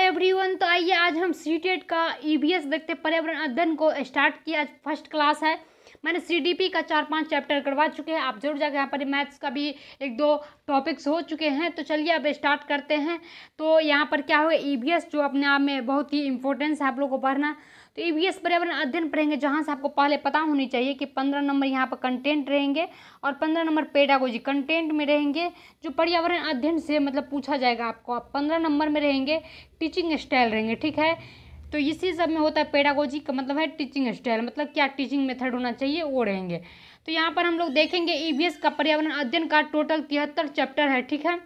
Everyone, तो आइए आज हम सीटेट का ईवीएस देखते पर्यावरण अध्ययन को स्टार्ट किया। आज फर्स्ट क्लास है। मैंने सीडीपी का 4-5 चैप्टर करवा चुके हैं। आप जरूर जाकर यहाँ पर मैथ्स का भी 1-2 टॉपिक्स हो चुके हैं। तो चलिए अब स्टार्ट करते हैं। तो यहाँ पर क्या होगा, ईवीएस जो अपने आप में बहुत ही इंपॉर्टेंस है आप लोगों को पढ़ना। तो ईवीएस पर्यावरण अध्ययन पढ़ेंगे, जहाँ से आपको पहले पता होनी चाहिए कि 15 नंबर यहाँ पर कंटेंट रहेंगे और 15 नंबर पेडागोजी कंटेंट में रहेंगे, जो पर्यावरण अध्ययन से मतलब पूछा जाएगा आपको। आप 15 नंबर में रहेंगे टीचिंग स्टाइल रहेंगे, ठीक है। तो इसी सब में होता है पेडागोजी का मतलब है टीचिंग स्टाइल, मतलब क्या टीचिंग मेथड होना चाहिए वो रहेंगे। तो यहाँ पर हम लोग देखेंगे ईवीएस का पर्यावरण अध्ययन का टोटल 73 चैप्टर है, ठीक है।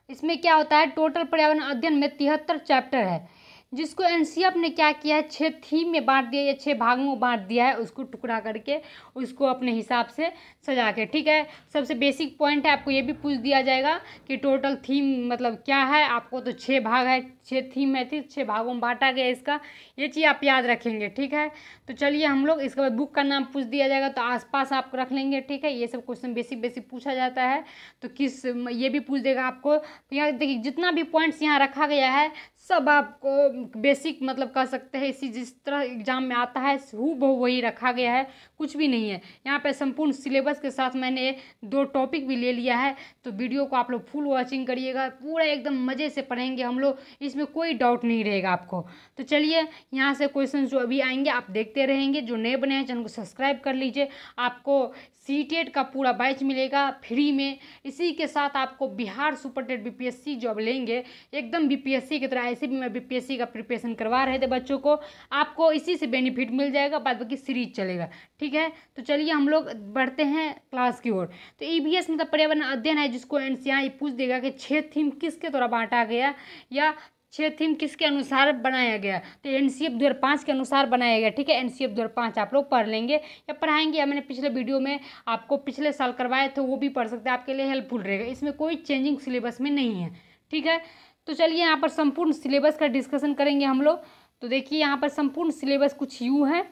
इसमें क्या होता है, टोटल पर्यावरण अध्ययन में 73 चैप्टर है, जिसको एनसीएफ ने क्या किया है, 6 थीम में बांट दिया या 6 भागों में बांट दिया है, उसको टुकड़ा करके उसको अपने हिसाब से सजा के, ठीक है। सबसे बेसिक पॉइंट है, आपको ये भी पूछ दिया जाएगा कि टोटल थीम मतलब क्या है। आपको तो 6 भाग है, 6 थीम है, थी 6 भागों में बांटा गया इसका, ये चीज़ आप याद रखेंगे, ठीक है। तो चलिए हम लोग इसके बाद बुक का नाम पूछ दिया जाएगा, तो आसपास आप रख लेंगे, ठीक है। ये सब क्वेश्चन बेसिक पूछा जाता है। तो किस ये भी पूछ देगा आपको। तो यहाँ देखिए जितना भी पॉइंट्स यहाँ रखा गया है सब आपको बेसिक मतलब कह सकते हैं, इसी जिस तरह एग्जाम में आता है हूबहू वही रखा गया है, कुछ भी नहीं है। यहाँ पे संपूर्ण सिलेबस के साथ मैंने 2 टॉपिक भी ले लिया है। तो वीडियो को आप लोग फुल वॉचिंग करिएगा, पूरा एकदम मज़े से पढ़ेंगे हम लोग, इसमें कोई डाउट नहीं रहेगा आपको। तो चलिए यहाँ से क्वेश्चन जो अभी आएंगे आप देखते रहेंगे। जो नए बने हैं चैनल को सब्सक्राइब कर लीजिए। आपको सीटेट का पूरा बैच मिलेगा फ्री में। इसी के साथ आपको बिहार सुपरटेट बीपीएससी जॉब लेंगे, एकदम बीपीएससी की तरह। ऐसे भी मैं बीपीएससी का प्रिपरेशन करवा रहे थे बच्चों को, आपको इसी से बेनिफिट मिल जाएगा, बाद बाकी सीरीज चलेगा, ठीक है। तो चलिए हम लोग बढ़ते हैं क्लास की ओर। तो ईवीएस मतलब पर्यावरण अध्ययन है, जिसको एनसीईआरटी पूछ देगा कि 6 थीम किसके द्वारा बांटा गया या 6 थीम किसके अनुसार बनाया गया। तो एनसीएफ 2005 के अनुसार बनाया गया, ठीक है। एनसीएफ 2005 आप लोग पढ़ लेंगे या पढ़ाएंगे, या मैंने पिछले वीडियो में आपको पिछले साल करवाए थे वो भी पढ़ सकते हैं, आपके लिए हेल्पफुल रहेगा। इसमें कोई चेंजिंग सिलेबस में नहीं है, ठीक है। तो चलिए यहाँ पर संपूर्ण सिलेबस का डिस्कशन करेंगे हम लोग। तो देखिए यहाँ पर संपूर्ण सिलेबस कुछ यूँ है,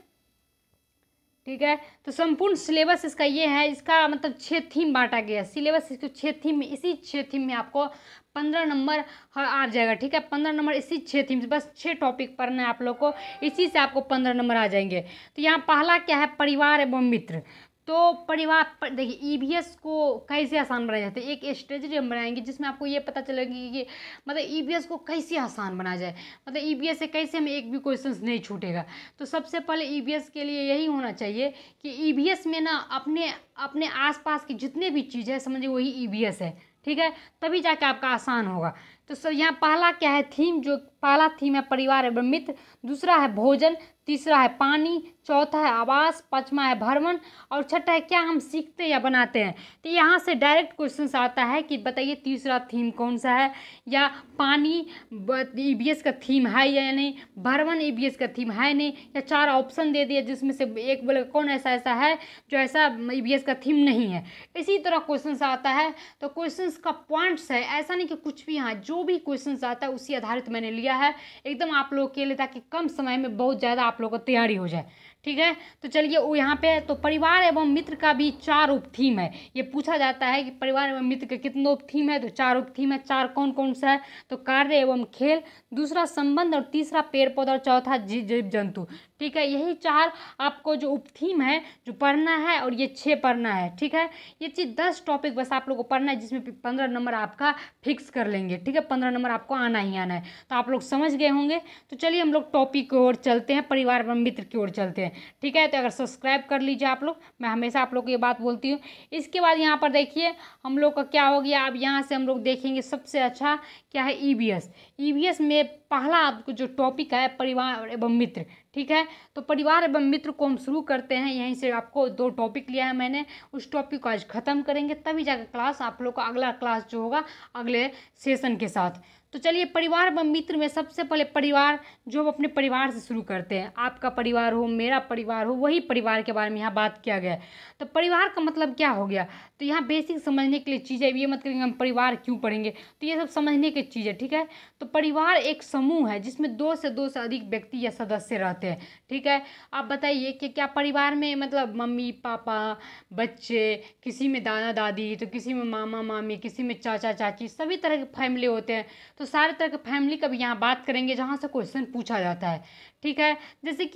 ठीक है। तो संपूर्ण सिलेबस इसका ये है, इसका मतलब 6 थीम बांटा गया सिलेबस। इसको 6 थीम में, इसी 6 थीम में आपको 15 नंबर आ जाएगा, ठीक है। 15 नंबर इसी 6 थीम से, बस 6 टॉपिक पढ़ना है आप लोग को, इसी से आपको 15 नंबर आ जाएंगे। तो यहाँ पहला क्या है, परिवार एवं मित्र। तो परिवार पर देखिए ईवीएस को कैसे आसान बनाया जाता है, एक स्ट्रेटजी हम बनाएंगे जिसमें आपको ये पता चलेगा कि मतलब ईवीएस को कैसे आसान बनाया जाए, मतलब ईवीएस से कैसे में एक भी क्वेश्चन नहीं छूटेगा। तो सबसे पहले ईवीएस के लिए यही होना चाहिए कि ईवीएस में ना अपने आसपास की जितने भी चीज़ है समझिए वही ईवीएस है, ठीक है। तभी जाके आपका आसान होगा। तो सर यहाँ पहला क्या है, थीम, जो पहला थीम है परिवार एवं मित्र, दूसरा है भोजन, तीसरा है पानी, चौथा है आवास, पांचवा है भ्रमण और छठा है क्या हम सीखते या बनाते हैं। तो यहाँ से डायरेक्ट क्वेश्चन आता है कि बताइए तीसरा थीम कौन सा है, या पानी ईवीएस का थीम है या नहीं, भ्रमण ईवीएस का थीम है नहीं, या 4 ऑप्शन दे दिए जिसमें से एक बोले कौन ऐसा है जो ऐसा ईवीएस का थीम नहीं है। इसी तरह क्वेश्चन आता है। तो क्वेश्चन का पॉइंट्स है, ऐसा नहीं कि कुछ भी, हाँ जो भी क्वेश्चन आता है उसी आधारित मैंने लिया है एकदम आप लोगों के लिए, ताकि कम समय में बहुत ज़्यादा आप लोगों को तैयारी हो जाए, ठीक है। तो चलिए वो यहाँ पे तो परिवार एवं मित्र का भी 4 उप थीम है। ये पूछा जाता है कि परिवार एवं मित्र के कितने उप थीम है, तो 4 उप थीम है। 4 कौन कौन सा है, तो कार्य एवं खेल, दूसरा संबंध और तीसरा पेड़ पौधा और चौथा जीव जंतु, ठीक है। यही 4 आपको जो उप थीम है जो पढ़ना है, और ये 6 पढ़ना है, ठीक है। ये चीज़ 10 टॉपिक बस आप लोग को पढ़ना है, जिसमें 15 नंबर आपका फिक्स कर लेंगे, ठीक है। 15 नंबर आपको आना ही आना है। तो आप लोग समझ गए होंगे। तो चलिए हम लोग टॉपिक की ओर चलते हैं, परिवार एवं मित्र की ओर चलते हैं, ठीक है। तो अगर सब्सक्राइब कर लीजिए आप लोग, मैं हमेशा आप लोग को ये बात बोलती हूँ। इसके बाद यहाँ पर देखिए हम लोग का क्या हो गया, अब यहाँ से हम लोग देखेंगे सबसे अच्छा क्या है, ईवीएस। ईवीएस में पहला आपको जो टॉपिक है परिवार एवं मित्र, ठीक है। तो परिवार एवं मित्र को हम शुरू करते हैं। यहीं से आपको 2 टॉपिक लिया है मैंने, उस टॉपिक को आज ख़त्म करेंगे, तभी जाकर क्लास आप लोग का अगला क्लास जो होगा अगले सेशन के साथ। तो चलिए परिवार एवं मित्र में सबसे पहले परिवार, जो हम अपने परिवार से शुरू करते हैं। आपका परिवार हो, मेरा परिवार हो, वही परिवार के बारे में यहाँ बात किया गया है। तो परिवार का मतलब क्या हो गया, तो यहाँ बेसिक समझने के लिए चीज़ है, ये मत करेंगे हम परिवार क्यों पढ़ेंगे, तो ये सब समझने की चीज़ है, ठीक है। तो परिवार एक समूह है जिसमें 2 से अधिक व्यक्ति या सदस्य रहते हैं, ठीक है। आप बताइए कि क्या परिवार में मतलब मम्मी पापा, बच्चे, किसी में दादा दादी, तो किसी में मामा मामी, किसी में चाचा चाची, सभी तरह के फैमिली होते हैं। तो तो सारे तरह के फैमिली का भी यहाँ बात करेंगे जहाँ से क्वेश्चन पूछा जाता है। ठीक है,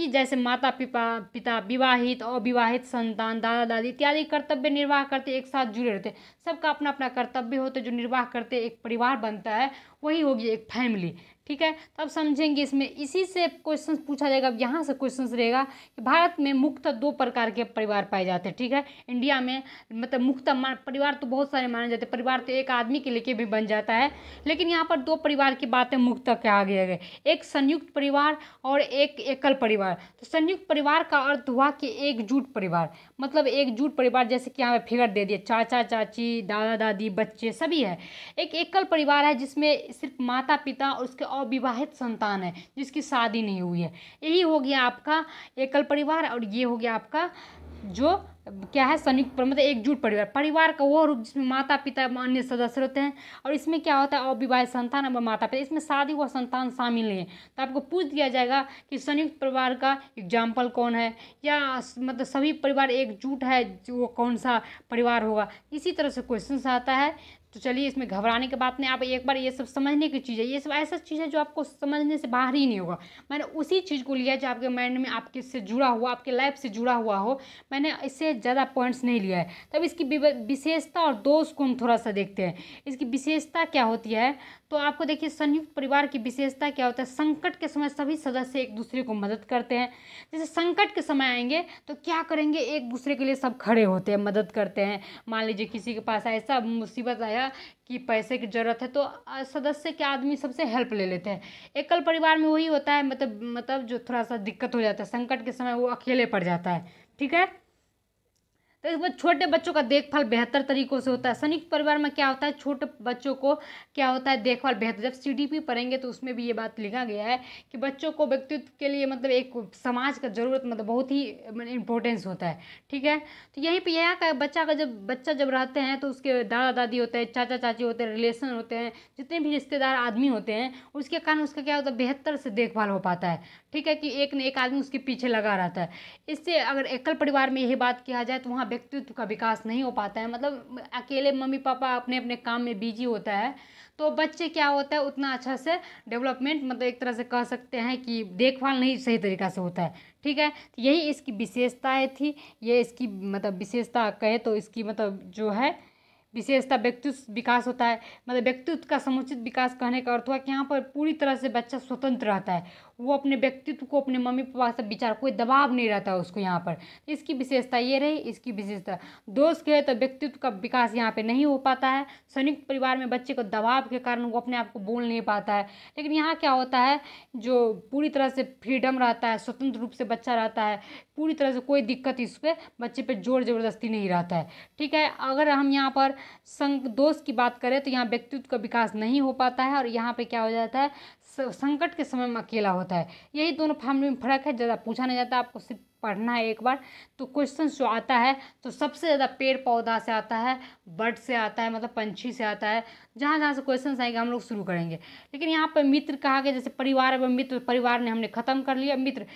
जैसे माता पिता, विवाहित और अविवाहित संतान, दादा दादी इत्यादि कर्तव्य निर्वाह करते एक साथ जुड़े रहते हैं। सबका अपना अपना कर्तव्य होते जो निर्वाह करते एक परिवार बनता है, वही होगी एक फैमिली। ठीक है, तो अब समझेंगे इसमें, इसी से क्वेश्चन पूछा जाएगा। अब यहाँ से क्वेश्चन रहेगा कि भारत में मुख्यतः 2 प्रकार के परिवार पाए जाते हैं। ठीक है, इंडिया में मतलब मुख्यतः परिवार तो बहुत सारे माने जाते हैं, परिवार तो एक आदमी के लेके भी बन जाता है, लेकिन यहाँ पर 2 परिवार की बातें मुख्यतः कहा गया है, एक संयुक्त परिवार और एक एकल परिवार। तो संयुक्त परिवार का अर्थ हुआ कि एकजुट परिवार, मतलब एकजुट परिवार, जैसे कि यहाँ पे फिगर दे दिए, चाचा चाची, दादा दादी, बच्चे सभी है। एक एकल परिवार है जिसमें सिर्फ माता पिता और उसके अविवाहित संतान है जिसकी शादी नहीं हुई है, यही हो गया आपका एकल परिवार। और ये हो गया आपका जो क्या है, संयुक्त मतलब एकजुट परिवार। परिवार का वो रूप जिसमें माता पिता अन्य सदस्य होते हैं, और इसमें क्या होता है, अविवाहित संतान और माता पिता, इसमें शादी हुआ संतान शामिल नहीं है। तो आपको पूछ दिया जाएगा कि संयुक्त परिवार का एग्जाम्पल कौन है, या मतलब सभी परिवार एकजुट है जो वो कौन सा परिवार होगा, इसी तरह से क्वेश्चन आता है। तो चलिए, इसमें घबराने की बात नहीं, आप एक बार ये सब समझने की चीज़ है, ये सब ऐसा चीज़ है जो आपको समझने से बाहर ही नहीं होगा। मैंने उसी चीज़ को लिया जो आपके माइंड में आपके से जुड़ा हुआ, आपके लाइफ से जुड़ा हुआ हो, मैंने इससे ज़्यादा पॉइंट्स नहीं लिया है। तब इसकी विशेषता और दोष को हम थोड़ा सा देखते हैं। इसकी विशेषता क्या होती है, तो आपको देखिए संयुक्त परिवार की विशेषता क्या होता है, संकट के समय सभी सदस्य एक दूसरे को मदद करते हैं। जैसे संकट के समय आएंगे तो क्या करेंगे, एक दूसरे के लिए सब खड़े होते हैं, मदद करते हैं। मान लीजिए किसी के पास ऐसा मुसीबत आया कि पैसे की ज़रूरत है, तो सदस्य के आदमी सबसे हेल्प ले लेते हैं। एकल परिवार में वही होता है, मतलब जो थोड़ा सा दिक्कत हो जाता है, संकट के समय वो अकेले पड़ जाता है। ठीक है, तो इसमें छोटे बच्चों का देखभाल बेहतर तरीकों से होता है। संयुक्त परिवार में क्या होता है, छोटे बच्चों को क्या होता है, देखभाल बेहतर। जब सीडीपी पढ़ेंगे तो उसमें भी ये बात लिखा गया है कि बच्चों को व्यक्तित्व के लिए मतलब एक समाज का ज़रूरत मतलब बहुत ही इम्पोर्टेंस होता है। ठीक है, तो यहीं पे यह का बच्चा जब रहते हैं तो उसके दादा दादी होते हैं, चाचा चाची होते हैं, रिलेशन होते हैं, जितने भी रिश्तेदार आदमी होते हैं, उसके कारण उसका क्या होता है, बेहतर से देखभाल हो पाता है। ठीक है, कि एक न एक आदमी उसके पीछे लगा रहता है। इससे अगर एकल परिवार में यही बात किया जाए तो वहाँ व्यक्तित्व का विकास नहीं हो पाता है, मतलब अकेले मम्मी पापा अपने अपने काम में बिजी होता है, तो बच्चे क्या होता है उतना अच्छा से डेवलपमेंट मतलब एक तरह से कह सकते हैं कि देखभाल नहीं सही तरीक़ा से होता है। ठीक है, तो यही इसकी विशेषताएं थी। ये इसकी मतलब विशेषता कहे तो इसकी मतलब जो है विशेषता व्यक्तित्व विकास होता है, मतलब व्यक्तित्व का समुचित विकास कहने का अर्थ हुआ कि यहाँ पर पूरी तरह से बच्चा स्वतंत्र रहता है, वो अपने व्यक्तित्व को अपने मम्मी पापा से विचार, कोई दबाव नहीं रहता है उसको यहाँ पर। इसकी विशेषता ये रही। इसकी विशेषता दोष के है तो व्यक्तित्व का विकास यहाँ पे नहीं हो पाता है। संयुक्त परिवार में बच्चे को दबाव के कारण वो अपने आप को बोल नहीं पाता है, लेकिन यहाँ क्या होता है, जो पूरी तरह से फ्रीडम रहता है, स्वतंत्र रूप से बच्चा रहता है, पूरी तरह से कोई दिक्कत इस पर बच्चे पे जोर ज़बरदस्ती नहीं रहता है। ठीक है, अगर हम यहाँ पर दोष की बात करें तो यहाँ व्यक्तित्व का विकास नहीं हो पाता है, और यहाँ पे क्या हो जाता है, संकट के समय में अकेला होता है। यही दोनों फैमिली में फ़र्क है, ज़्यादा पूछा नहीं जाता, आपको सिर्फ पढ़ना है एक बार। तो क्वेश्चन जो आता है तो सबसे ज़्यादा पेड़ पौधा से आता है, बर्ड से आता है, मतलब पंछी से आता है। जहाँ जहाँ से क्वेश्चन आएंगे हम लोग शुरू करेंगे। लेकिन यहाँ पर मित्र कहा गया, जैसे परिवार एवं मित्र, परिवार ने हमने ख़त्म कर लिया। मित्र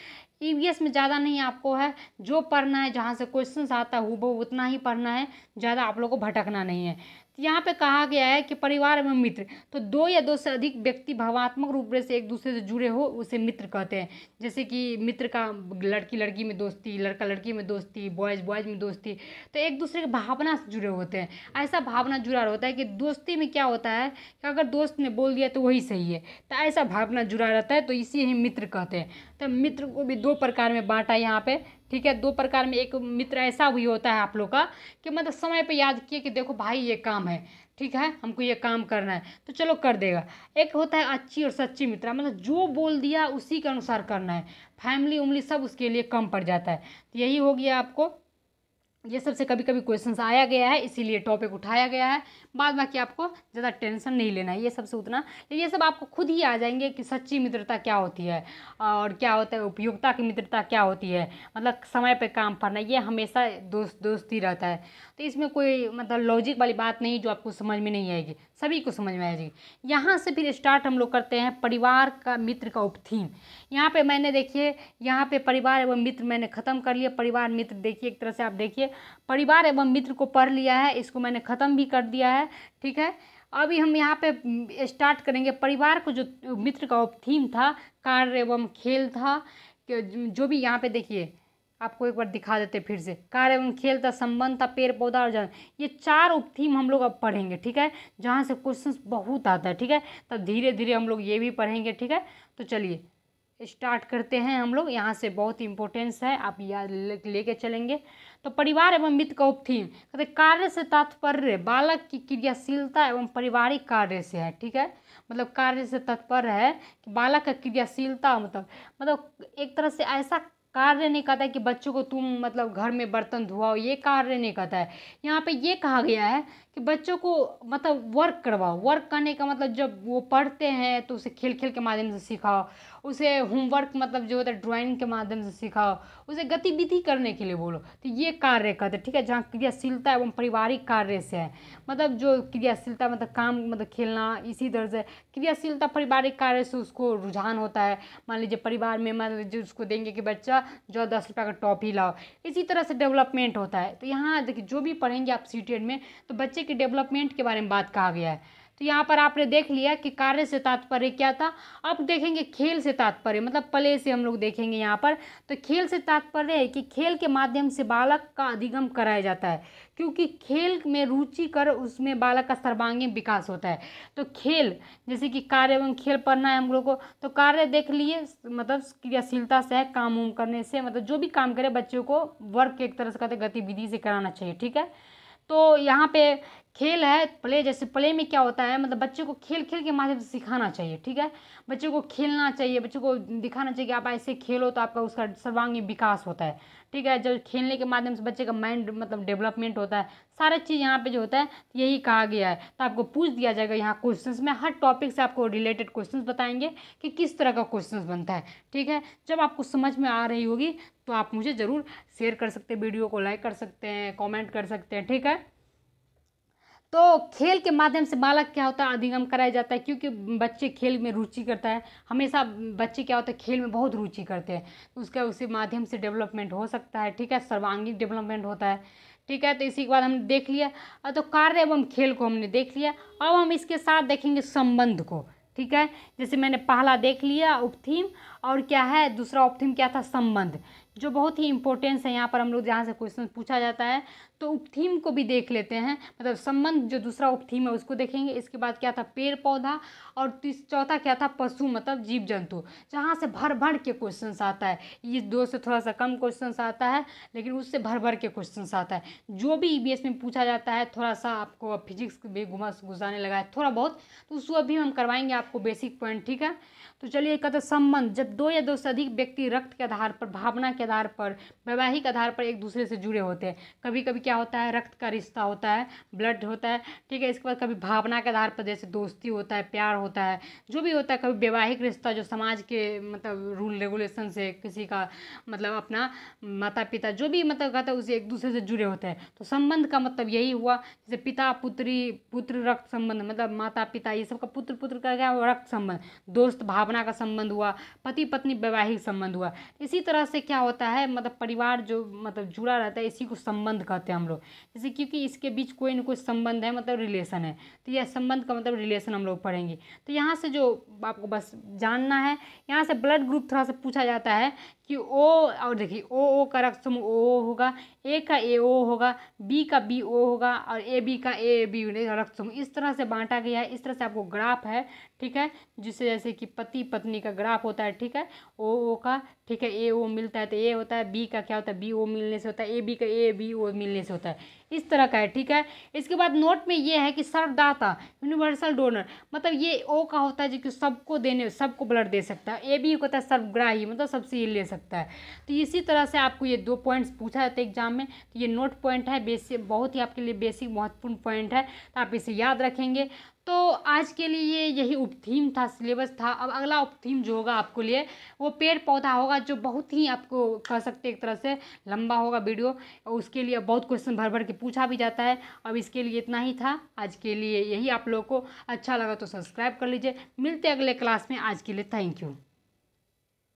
ईवीएस में ज़्यादा नहीं आपको है, जो पढ़ना है जहाँ से क्वेश्चन आता है हूबहू उतना ही पढ़ना है, ज़्यादा आप लोगों को भटकना नहीं है। तो यहाँ पे कहा गया है कि परिवार एवं मित्र, तो 2 या 2 से अधिक व्यक्ति भावनात्मक रूप से एक दूसरे से जुड़े हो उसे मित्र कहते हैं। जैसे कि मित्र का लड़की लड़की में दोस्ती, लड़का लड़की में दोस्ती, बॉयज़ बॉयज़ में दोस्ती, तो एक दूसरे की भावना से जुड़े होते हैं। ऐसा भावना जुड़ा होता है कि दोस्ती में क्या होता है कि अगर दोस्त ने बोल दिया तो वही सही है, तो ऐसा भावना जुड़ा रहता है, तो इसी ही मित्र कहते हैं। तो मित्र को भी 2 प्रकार में बांटा यहाँ पे। ठीक है, 2 प्रकार में। एक मित्र ऐसा भी होता है आप लोग का कि मतलब समय पे याद किए कि देखो भाई ये काम है, ठीक है, हमको ये काम करना है तो चलो कर देगा। एक होता है अच्छी और सच्ची मित्र, मतलब जो बोल दिया उसी के अनुसार करना है, फैमिली उमली सब उसके लिए कम पड़ जाता है। तो यही हो गया आपको, ये सबसे कभी कभी क्वेश्चंस आया गया है, इसीलिए टॉपिक उठाया गया है। बाद बाकी आपको ज़्यादा टेंशन नहीं लेना है, ये सबसे उतना ये सब आपको खुद ही आ जाएंगे कि सच्ची मित्रता क्या होती है और क्या होता है, उपयोगिता की मित्रता क्या होती है, मतलब समय पे काम करना, ये हमेशा दोस्ती रहता है। तो इसमें कोई मतलब लॉजिक वाली बात नहीं जो आपको समझ में नहीं आएगी, सभी को समझ में आएगी। यहाँ से फिर स्टार्ट हम लोग करते हैं परिवार का मित्र का उपथीम। यहाँ पे मैंने देखिए, यहाँ पे परिवार एवं मित्र मैंने ख़त्म कर लिया। परिवार मित्र देखिए, एक तरह से आप देखिए परिवार एवं मित्र को पढ़ लिया है, इसको मैंने ख़त्म भी कर दिया है। ठीक है, अभी हम यहाँ पे स्टार्ट करेंगे। परिवार को जो मित्र का थीम था कार्य एवं खेल था, जो भी यहाँ पे देखिए आपको एक बार दिखा देते फिर से। कार्य एवं खेल था, संबंध था, पेड़ पौधा और जन, ये 4 उपथीम हम लोग अब पढ़ेंगे, ठीक है, जहाँ से क्वेश्चंस बहुत आता है, ठीक है। तब धीरे धीरे हम लोग ये भी पढ़ेंगे, ठीक है। तो चलिए स्टार्ट करते हैं हम लोग। यहाँ से बहुत इंपॉर्टेंस है, आप याद लेके चलेंगे। तो परिवार एवं मित्र का उपथीम कहते कार्य से तात्पर्य बालक की क्रियाशीलता एवं पारिवारिक कार्य से है, ठीक है। मतलब कार्य से तात्पर्य है कि बालक का क्रियाशीलता, मतलब एक तरह से ऐसा कार्य नहीं कहता है कि बच्चों को तुम मतलब घर में बर्तन धुआओ, ये कार्य नहीं कहता है। यहाँ पे ये कहा गया है कि बच्चों को मतलब वर्क करवाओ। वर्क करने का मतलब जब वो पढ़ते हैं तो उसे खेल खेल के माध्यम से सिखाओ, उसे होमवर्क मतलब जो होता है ड्राइंग के माध्यम से सिखाओ, उसे गतिविधि करने के लिए बोलो। तो ये कार्य कहते हैं, ठीक है, जहाँ क्रियाशीलता एवं पारिवारिक कार्य से है। मतलब जो क्रियाशीलता मतलब काम मतलब खेलना, इसी तरह से क्रियाशीलता पारिवारिक कार्य से उसको रुझान होता है। मान लीजिए परिवार में मतलब जो उसको देंगे कि बच्चा जो 10 रुपये का टॉफी लाओ, इसी तरह से डेवलपमेंट होता है। तो यहाँ देखिए जो भी पढ़ेंगे आप सीटेड में, तो बच्चे के डेवलपमेंट के बारे में बात कहा गया है। तो यहाँ पर आपने देख लिया कि कार्य से तात्पर्य क्या था। अब देखेंगे खेल से तात्पर्य, मतलब प्ले से हम लोग देखेंगे यहाँ पर। तो खेल से तात्पर्य है कि खेल के माध्यम से बालक का अधिगम कराया जाता है, क्योंकि खेल में रुचि कर उसमें बालक का सर्वांगीण विकास होता है। तो खेल जैसे कि कार्य एवं खेल पढ़ना है हम लोग को, तो कार्य देख लिए मतलब क्रियाशीलता से है, काम उम करने से, मतलब जो भी काम करे बच्चों को वर्क एक तरह से कहते गतिविधि से कराना चाहिए, ठीक है। तो यहाँ पे खेल है प्ले, जैसे प्ले में क्या होता है मतलब बच्चों को खेल खेल के माध्यम से सिखाना चाहिए, ठीक है। बच्चों को खेलना चाहिए, बच्चों को दिखाना चाहिए कि आप ऐसे खेलो तो आपका उसका सर्वांगीण विकास होता है, ठीक है। जब खेलने के माध्यम से बच्चे का माइंड मतलब डेवलपमेंट होता है, सारा चीज़ यहाँ पे जो होता है यही कहा गया है। तो आपको पूछ दिया जाएगा यहाँ क्वेश्चंस में, हर टॉपिक से आपको रिलेटेड क्वेश्चंस बताएंगे कि किस तरह का क्वेश्चंस बनता है, ठीक है। जब आपको समझ में आ रही होगी तो आप मुझे ज़रूर शेयर कर सकते हैं, वीडियो को लाइक कर सकते हैं, कॉमेंट कर सकते हैं, ठीक है। तो खेल के माध्यम से बालक क्या होता है अधिगम कराया जाता है, क्योंकि बच्चे खेल में रुचि करता है हमेशा। बच्चे क्या होता है खेल में बहुत रुचि करते हैं, तो उसका उसी माध्यम से डेवलपमेंट हो सकता है, ठीक है, सर्वांगीण डेवलपमेंट होता है, ठीक है। तो इसी के बाद हमने देख लिया, तो कार्य एवं खेल को हमने देख लिया। अब हम इसके साथ देखेंगे संबंध को, ठीक है। जैसे मैंने पहला देख लिया उपथीम, और क्या है दूसरा उपथीम क्या था, संबंध, जो बहुत ही इंपॉर्टेंस है यहाँ पर हम लोग जहाँ से क्वेश्चन पूछा जाता है। तो उपथीम को भी देख लेते हैं, मतलब संबंध जो दूसरा उपथीम है उसको देखेंगे। इसके बाद क्या था पेड़ पौधा, और चौथा क्या था पशु मतलब जीव जंतु, जहाँ से भर भर के क्वेश्चन आता है। ये 2 से थोड़ा सा कम क्वेश्चन आता है, लेकिन उससे भर भर के क्वेश्चन आता है। जो भी ईवीएस में पूछा जाता है, थोड़ा सा आपको फिजिक्स भी घुसाने लगा है थोड़ा बहुत, तो उसको अभी हम करवाएंगे आपको बेसिक पॉइंट, ठीक है। तो चलिए कहते संबंध, जब 2 या 2 से अधिक व्यक्ति रक्त के आधार पर, भावना के आधार पर, वैवाहिक आधार पर एक दूसरे से जुड़े होते हैं। कभी कभी क्या होता है रक्त का रिश्ता होता है, ब्लड होता है, ठीक है। इसके बाद कभी भावना के आधार पर जैसे दोस्ती होता है, प्यार होता है, जो भी होता है। कभी वैवाहिक रिश्ता जो समाज के मतलब रूल रेगुलेशन से किसी का मतलब अपना माता पिता जो भी मतलब कहता है उसे एक दूसरे से जुड़े होते हैं। तो संबंध का मतलब यही हुआ, जैसे पिता पुत्री, पुत्र रक्त संबंध, मतलब माता पिता ये सब का पुत्र पुत्र का क्या रक्त संबंध, दोस्त भावना का संबंध हुआ, पति पत्नी वैवाहिक संबंध हुआ। इसी तरह से क्या होता है मतलब परिवार जो मतलब जुड़ा रहता है इसी को संबंध कहते हैं हम लोग। जैसे क्योंकि इसके बीच कोई ना कोई संबंध है मतलब रिलेशन है, तो यह संबंध का मतलब रिलेशन हम लोग पढ़ेंगे। तो यहाँ से जो आपको बस जानना है, यहाँ से ब्लड ग्रुप थोड़ा सा पूछा जाता है कि ओ, और देखिए ओ का रक्त समूह ओ होगा, ए का ए ओ होगा, बी का बी ओ होगा, और ए बी का ए बी रक्त समूह। इस तरह से बांटा गया है, इस तरह से आपको ग्राफ है, ठीक है, जिससे जैसे कि पति पत्नी का ग्राफ होता है, ठीक है, ओ का, ठीक है, ए ओ मिलता है तो ए होता है, बी का क्या होता है बी ओ मिलने से होता है, ए बी का ए बी ओ मिलने से होता है, इस तरह का है, ठीक है। इसके बाद नोट में ये है कि सर्वदाता यूनिवर्सल डोनर, मतलब ये ओ का होता है जो कि सबको देने सबको ब्लड दे सकता है, ए बी होता है सर्वग्राही मतलब सबसे ये ले सकता है। तो इसी तरह से आपको ये 2 पॉइंट्स पूछा जाता है एग्जाम में, तो ये नोट पॉइंट है, बेसिक बहुत ही आपके लिए बेसिक महत्वपूर्ण पॉइंट है, तो आप इसे याद रखेंगे। तो आज के लिए यही उपथीम था, सिलेबस था। अब अगला उपथीम जो होगा आपको लिए वो पेड़ पौधा होगा, जो बहुत ही आपको कह सकते एक तरह से लंबा होगा वीडियो, और उसके लिए बहुत क्वेश्चन भर भर के पूछा भी जाता है। अब इसके लिए इतना ही था आज के लिए, यही आप लोगों को अच्छा लगा तो सब्सक्राइब कर लीजिए। मिलते अगले क्लास में, आज के लिए थैंक यू।